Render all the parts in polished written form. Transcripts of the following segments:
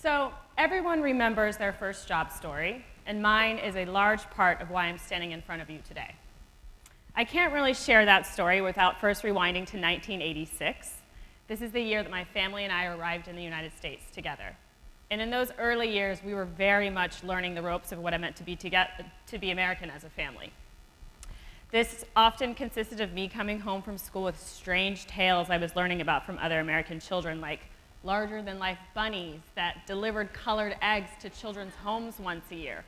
So everyone remembers their first job story, and mine is a large part of why I'm standing in front of you today. I can't really share that story without first rewinding to 1986. This is the year that my family and I arrived in the United States together. And in those early years, we were very much learning the ropes of what it meant to be American as a family. This often consisted of me coming home from school with strange tales I was learning about from other American children, like larger-than-life bunnies that delivered colored eggs to children's homes once a year,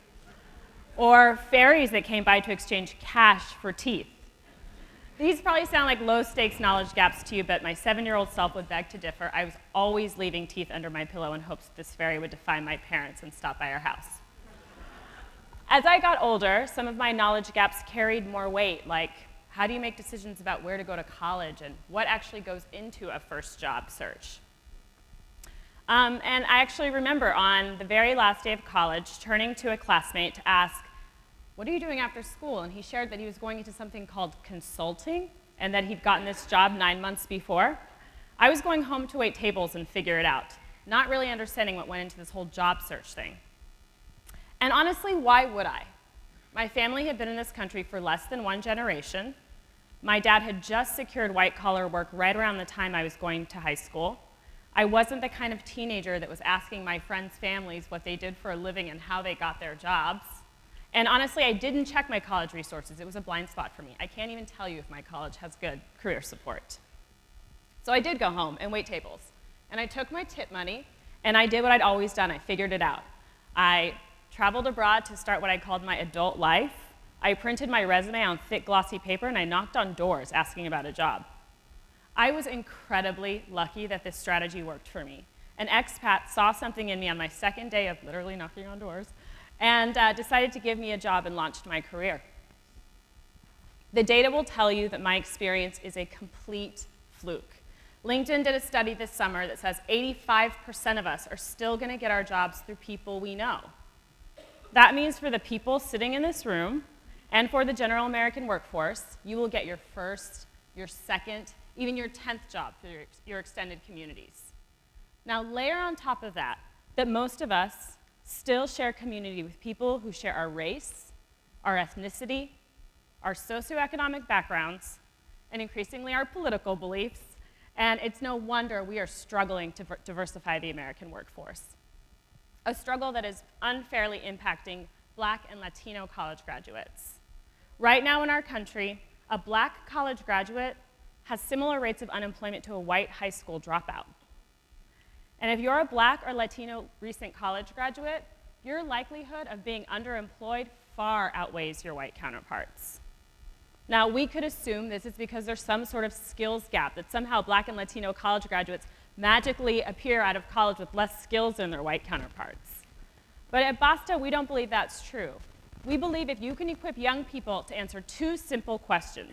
or fairies that came by to exchange cash for teeth. These probably sound like low-stakes knowledge gaps to you, but my 7-year-old self would beg to differ. I was always leaving teeth under my pillow in hopes that this fairy would defy my parents and stop by our house. As I got older, some of my knowledge gaps carried more weight, like how do you make decisions about where to go to college and what actually goes into a first job search? And I actually remember on the very last day of college turning to a classmate to ask, what are you doing after school? And he shared that he was going into something called consulting and that he'd gotten this job 9 months before. I was going home to wait tables and figure it out, not really understanding what went into this whole job search thing. And honestly, why would I? My family had been in this country for less than 1 generation. My dad had just secured white-collar work right around the time I was going to high school. I wasn't the kind of teenager that was asking my friends' families what they did for a living and how they got their jobs. And honestly, I didn't check my college resources. It was a blind spot for me. I can't even tell you if my college has good career support. So I did go home and wait tables. And I took my tip money, and I did what I'd always done. I figured it out. I traveled abroad to start what I called my adult life. I printed my resume on thick, glossy paper, and I knocked on doors asking about a job. I was incredibly lucky that this strategy worked for me. An expat saw something in me on my second day of literally knocking on doors and decided to give me a job and launched my career. The data will tell you that my experience is a complete fluke. LinkedIn did a study this summer that says 85% of us are still going to get our jobs through people we know. That means for the people sitting in this room and for the general American workforce, you will get your first, your second, even your 10th job through your extended communities. Now layer on top of that most of us still share community with people who share our race, our ethnicity, our socioeconomic backgrounds, and increasingly our political beliefs, and it's no wonder we are struggling to diversify the American workforce. A struggle that is unfairly impacting Black and Latino college graduates. Right now in our country, a Black college graduate has similar rates of unemployment to a white high school dropout. And if you're a Black or Latino recent college graduate, your likelihood of being underemployed far outweighs your white counterparts. Now, we could assume this is because there's some sort of skills gap, that somehow Black and Latino college graduates magically appear out of college with less skills than their white counterparts. But at Basta, we don't believe that's true. We believe if you can equip young people to answer 2 simple questions: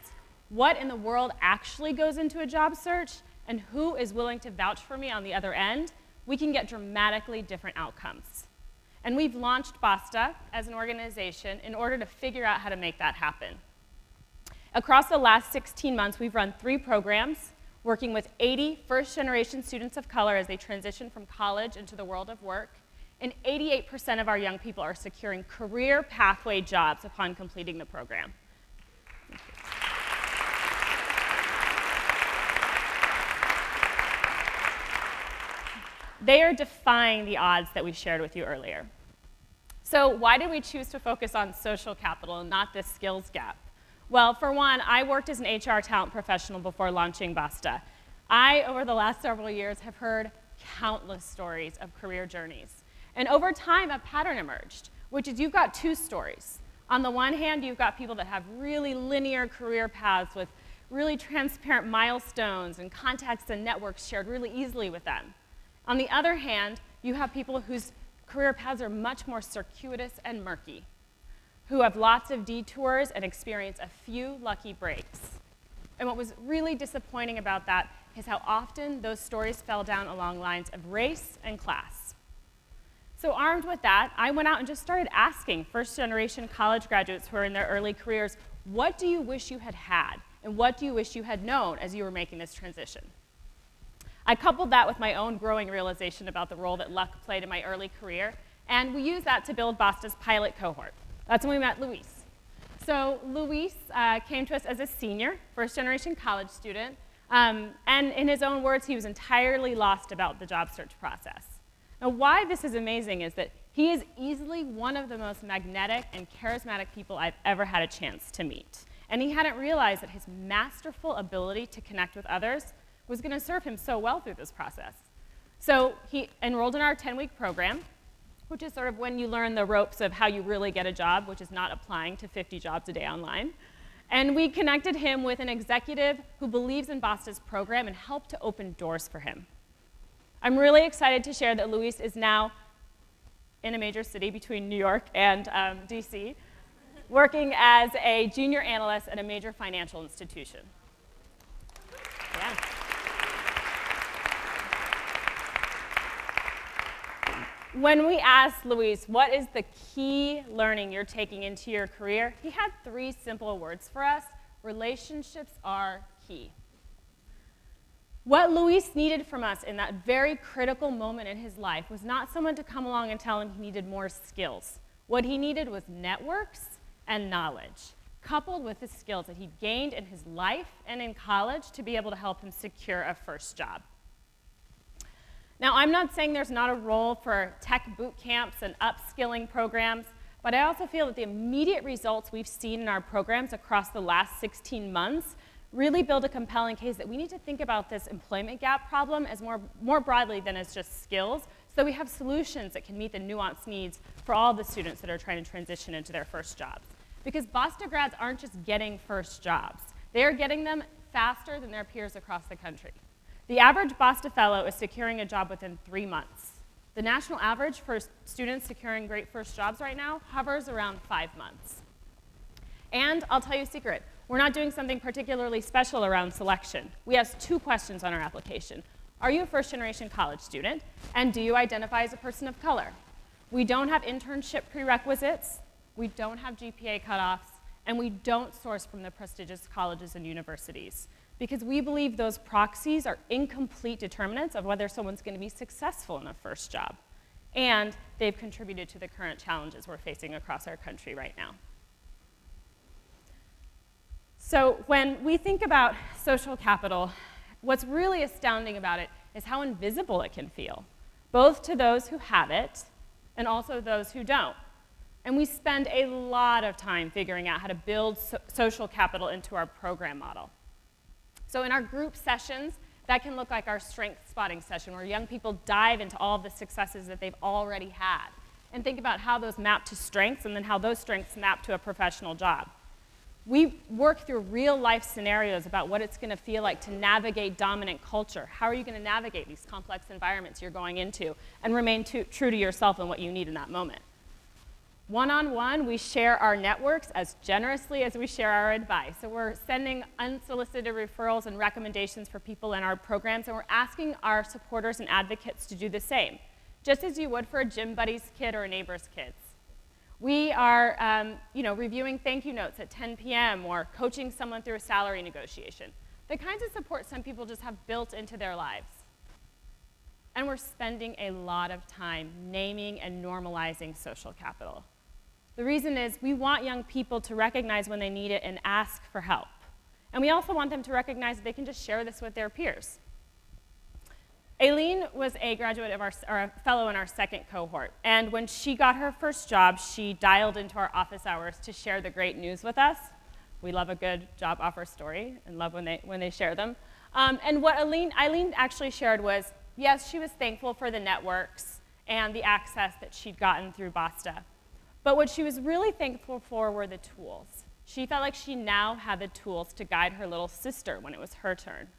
what in the world actually goes into a job search, and who is willing to vouch for me on the other end, we can get dramatically different outcomes. And we've launched Basta as an organization in order to figure out how to make that happen. Across the last 16 months, we've run 3 programs, working with 80 first-generation students of color as they transition from college into the world of work, and 88% of our young people are securing career pathway jobs upon completing the program. They are defying the odds that we shared with you earlier. So why did we choose to focus on social capital and not this skills gap? Well, for one, I worked as an HR talent professional before launching Basta. I, over the last several years, have heard countless stories of career journeys. And over time, a pattern emerged, which is you've got 2 stories. On the one hand, you've got people that have really linear career paths with really transparent milestones and contacts and networks shared really easily with them. On the other hand, you have people whose career paths are much more circuitous and murky, who have lots of detours and experience a few lucky breaks. And what was really disappointing about that is how often those stories fell down along lines of race and class. So armed with that, I went out and just started asking first-generation college graduates who are in their early careers, what do you wish you had had? And what do you wish you had known as you were making this transition? I coupled that with my own growing realization about the role that luck played in my early career, and we used that to build BASTA's pilot cohort. That's when we met Luis. So Luis came to us as a senior, first-generation college student, and in his own words, he was entirely lost about the job search process. Now, why this is amazing is that he is easily one of the most magnetic and charismatic people I've ever had a chance to meet. And he hadn't realized that his masterful ability to connect with others was going to serve him so well through this process. So he enrolled in our 10-week program, which is sort of when you learn the ropes of how you really get a job, which is not applying to 50 jobs a day online. And we connected him with an executive who believes in BASTA's program and helped to open doors for him. I'm really excited to share that Luis is now in a major city between New York and DC, working as a junior analyst at a major financial institution. Yeah. When we asked Luis, what is the key learning you're taking into your career, he had 3 simple words for us: relationships are key. What Luis needed from us in that very critical moment in his life was not someone to come along and tell him he needed more skills. What he needed was networks and knowledge, coupled with the skills that he'd gained in his life and in college to be able to help him secure a first job. Now, I'm not saying there's not a role for tech boot camps and upskilling programs, but I also feel that the immediate results we've seen in our programs across the last 16 months really build a compelling case that we need to think about this employment gap problem as more broadly than as just skills, so we have solutions that can meet the nuanced needs for all the students that are trying to transition into their first jobs. Because BASTA grads aren't just getting first jobs. They are getting them faster than their peers across the country. The average BASTA fellow is securing a job within 3 months. The national average for students securing great first jobs right now hovers around 5 months. And I'll tell you a secret. We're not doing something particularly special around selection. We ask 2 questions on our application. Are you a first-generation college student? And do you identify as a person of color? We don't have internship prerequisites. We don't have GPA cutoffs. And we don't source from the prestigious colleges and universities, because we believe those proxies are incomplete determinants of whether someone's going to be successful in a first job. And they've contributed to the current challenges we're facing across our country right now. So when we think about social capital, what's really astounding about it is how invisible it can feel, both to those who have it and also those who don't. And we spend a lot of time figuring out how to build social capital into our program model. So in our group sessions, that can look like our strength spotting session, where young people dive into all of the successes that they've already had and think about how those map to strengths and then how those strengths map to a professional job. We work through real-life scenarios about what it's going to feel like to navigate dominant culture. How are you going to navigate these complex environments you're going into and remain true to yourself and what you need in that moment? One-on-one, we share our networks as generously as we share our advice. So we're sending unsolicited referrals and recommendations for people in our programs, and we're asking our supporters and advocates to do the same, just as you would for a gym buddy's kid or a neighbor's kids. We are reviewing thank you notes at 10 p.m. or coaching someone through a salary negotiation. The kinds of support some people just have built into their lives. And we're spending a lot of time naming and normalizing social capital. The reason is we want young people to recognize when they need it and ask for help. And we also want them to recognize that they can just share this with their peers. Aileen was a graduate of or a fellow in our second cohort. And when she got her first job, she dialed into our office hours to share the great news with us. We love a good job offer story and love when they share them. And what Aileen actually shared was, yes, she was thankful for the networks and the access that she'd gotten through BASTA. But what she was really thankful for were the tools. She felt like she now had the tools to guide her little sister when it was her turn.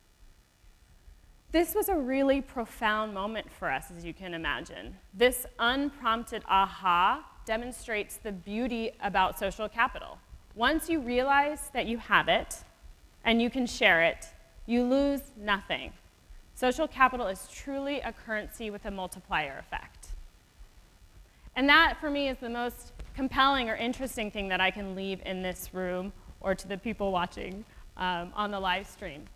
This was a really profound moment for us, as you can imagine. This unprompted aha demonstrates the beauty about social capital. Once you realize that you have it and you can share it, you lose nothing. Social capital is truly a currency with a multiplier effect. And that, for me, is the most compelling or interesting thing that I can leave in this room or to the people watching on the live stream.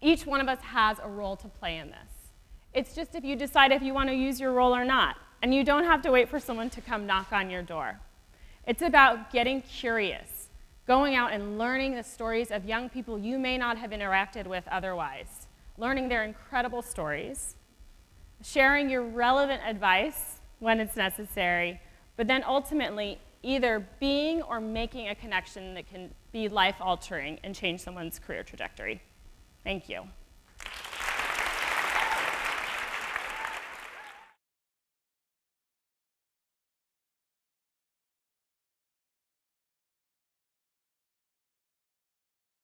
Each one of us has a role to play in this. It's just if you decide if you want to use your role or not, and you don't have to wait for someone to come knock on your door. It's about getting curious, going out and learning the stories of young people you may not have interacted with otherwise, learning their incredible stories, sharing your relevant advice when it's necessary, but then ultimately either being or making a connection that can be life-altering and change someone's career trajectory. Thank you.